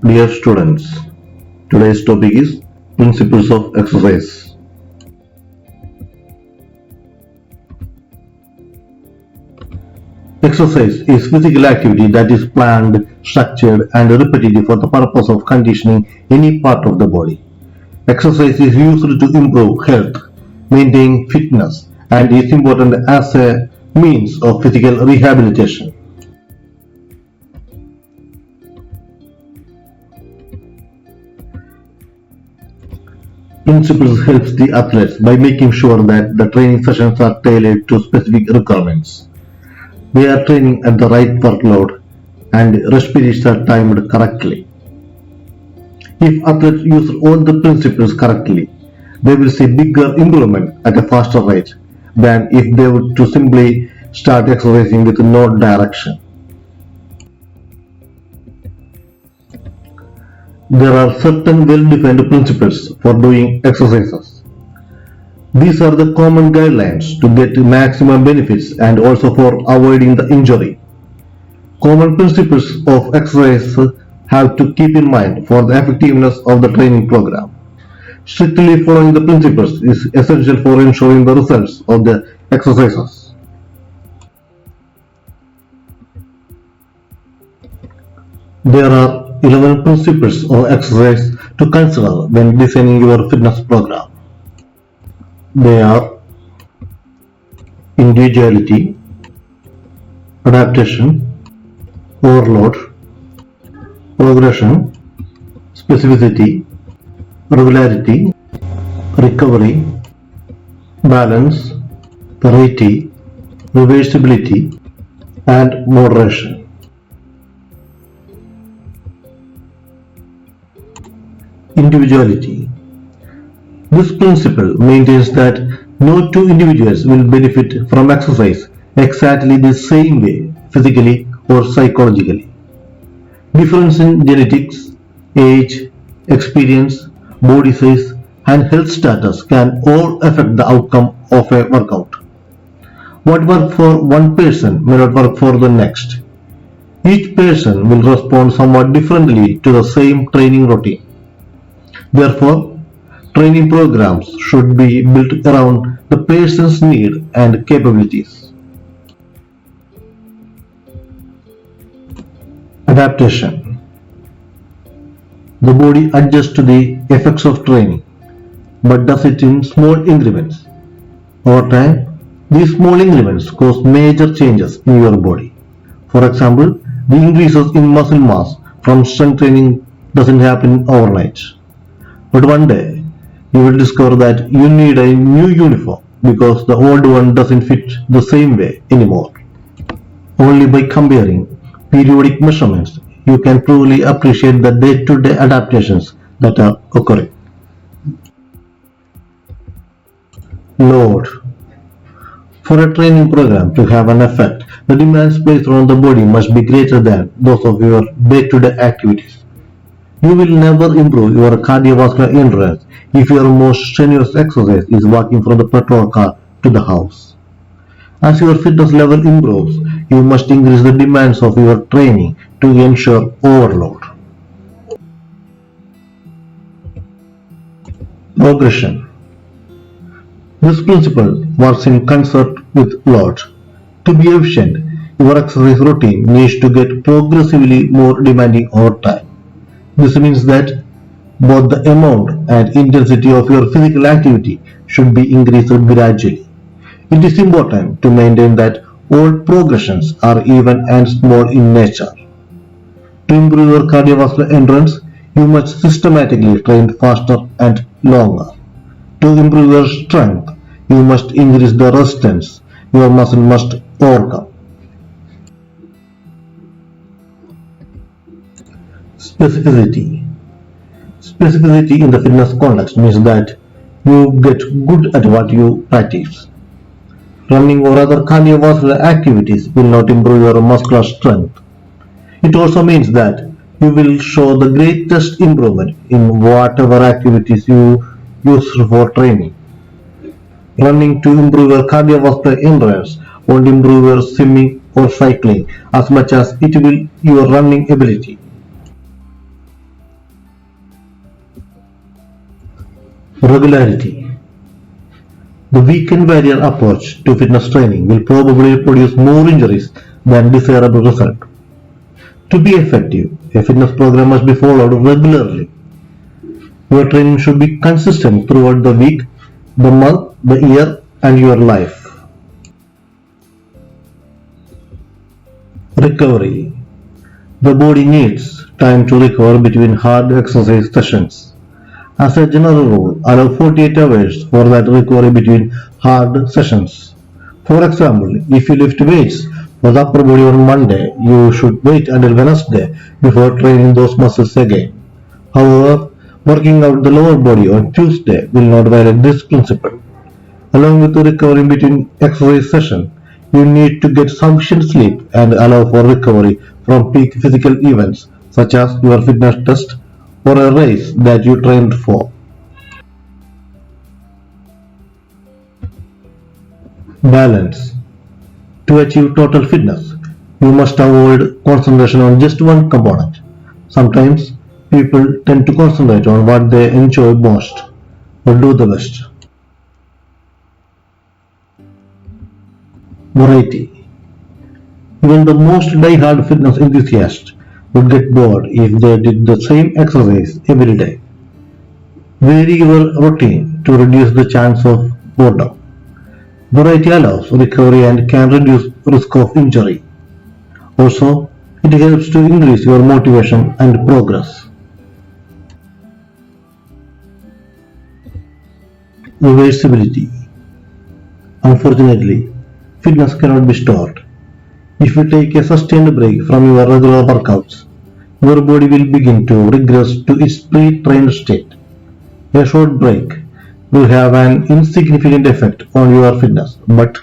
Dear students, today's topic is Principles of Exercise. Exercise is physical activity that is planned, structured, and repetitive for the purpose of conditioning any part of the body. Exercise is used to improve health, maintain fitness, and is important as a means of physical rehabilitation. Principles helps the athletes by making sure that the training sessions are tailored to specific requirements. They are training at the right workload and rest periods are timed correctly. If athletes use all the principles correctly, they will see bigger improvement at a faster rate than if they were to simply start exercising with no direction. There are certain well-defined principles for doing exercises. These are the common guidelines to get maximum benefits and also for avoiding the injury. Common principles of exercise have to keep in mind for the effectiveness of the training program. Strictly following the principles is essential for ensuring the results of the exercises. There are 11 principles of exercise to consider when designing your fitness program. They are individuality, adaptation, overload, progression, specificity, regularity, recovery, balance, variety, reversibility, and moderation. Individuality. This principle maintains that no two individuals will benefit from exercise exactly the same way, physically or psychologically. Difference in genetics, age, experience, body size, and health status can all affect the outcome of a workout. What works for one person may not work for the next. Each person will respond somewhat differently to the same training routine. Therefore, training programs should be built around the person's need and capabilities. Adaptation. The body adjusts to the effects of training, but does it in small increments. Over time, these small increments cause major changes in your body. For example, the increases in muscle mass from strength training doesn't happen overnight. But one day, you will discover that you need a new uniform because the old one doesn't fit the same way anymore. Only by comparing periodic measurements, you can truly appreciate the day-to-day adaptations that are occurring. Load. For a training program to have an effect, the demands placed on the body must be greater than those of your day-to-day activities. You will never improve your cardiovascular endurance if your most strenuous exercise is walking from the petrol car to the house. As your fitness level improves, you must increase the demands of your training to ensure overload. Progression. This principle works in concert with load. To be efficient, your exercise routine needs to get progressively more demanding over time. This means that both the amount and intensity of your physical activity should be increased gradually. It is important to maintain that all progressions are even and small in nature. To improve your cardiovascular endurance, you must systematically train faster and longer. To improve your strength, you must increase the resistance your muscle must overcome. Specificity. Specificity in the fitness context means that you get good at what you practice. Running or other cardiovascular activities will not improve your muscular strength. It also means that you will show the greatest improvement in whatever activities you use for training. Running to improve your cardiovascular endurance won't improve your swimming or cycling as much as it will your running ability. Regularity. The weekend warrior approach to fitness training will probably produce more injuries than desirable result. To be effective, a fitness program must be followed regularly. Your training should be consistent throughout the week, the month, the year, and your life. Recovery. The body needs time to recover between hard exercise sessions. As a general rule, allow 48 hours for that recovery between hard sessions. For example, if you lift weights for the upper body on Monday, you should wait until Wednesday before training those muscles again. However, working out the lower body on Tuesday will not violate this principle. Along with the recovery between exercise sessions, you need to get sufficient sleep and allow for recovery from peak physical events such as your fitness test or a race that you trained for. Balance. To achieve total fitness, you must avoid concentration on just one component. Sometimes people tend to concentrate on what they enjoy most or do the best. Variety. Even the most die-hard fitness enthusiast would get bored if they did the same exercise every day. Vary your routine to reduce the chance of boredom. Variety allows recovery and can reduce risk of injury. Also, it helps to increase your motivation and progress. Reversibility. Unfortunately, fitness cannot be stopped. If you take a sustained break from your regular workouts, your body will begin to regress to its pre-trained state. A short break will have an insignificant effect on your fitness, but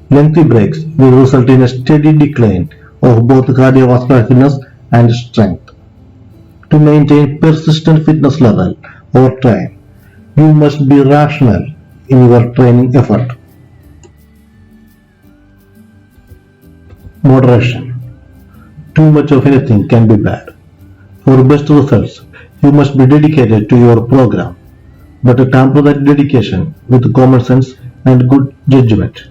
lengthy breaks will result in a steady decline of both cardiovascular fitness and strength. To maintain persistent fitness level over time, you must be rational in your training effort. Moderation. Too much of anything can be bad. For best results, you must be dedicated to your program, but temper that dedication with common sense and good judgment.